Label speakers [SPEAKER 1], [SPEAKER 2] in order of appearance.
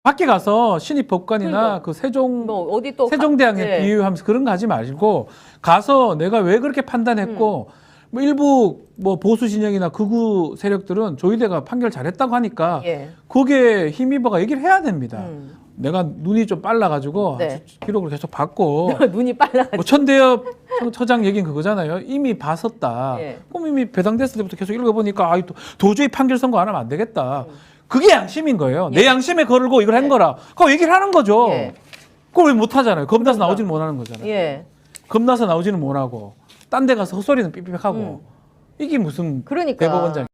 [SPEAKER 1] 밖에 가서 신입법관이나
[SPEAKER 2] 그러니까.
[SPEAKER 1] 그 세종
[SPEAKER 2] 뭐 어디 또
[SPEAKER 1] 세종대왕에
[SPEAKER 2] 네.
[SPEAKER 1] 비유하면서 그런 거 하지 마시고 가서 내가 왜 그렇게 판단했고 뭐 일부 뭐 보수 진영이나 극우 세력들은 조희대가 판결 잘했다고 하니까
[SPEAKER 2] 예.
[SPEAKER 1] 거기에 힘입어가 얘기를 해야 됩니다.
[SPEAKER 2] 음.
[SPEAKER 1] 내가 눈이 좀 빨라가지고
[SPEAKER 2] 네.
[SPEAKER 1] 기록을 계속 봤고
[SPEAKER 2] 눈이 빨라가지고.
[SPEAKER 1] 뭐 천대엽 처장 얘기는 그거잖아요. 이미 봤었다.
[SPEAKER 2] 예.
[SPEAKER 1] 그럼 이미 배당됐을 때부터 계속 읽어보니까 아, 도저히 판결 선고 안 하면 안 되겠다. 그게 양심인 거예요. 내 양심에 걸고 이걸 한 거라. 그거 얘기를 하는 거죠.
[SPEAKER 2] 예.
[SPEAKER 1] 그걸 왜 못하잖아요. 겁나서
[SPEAKER 2] 그러니까.
[SPEAKER 1] 나오지는 못하는 거잖아요.
[SPEAKER 2] 예.
[SPEAKER 1] 겁나서 나오지는 못하고 딴 데 가서 헛소리는 삑삑하고 이게 무슨
[SPEAKER 2] 그러니까.
[SPEAKER 1] 대법원장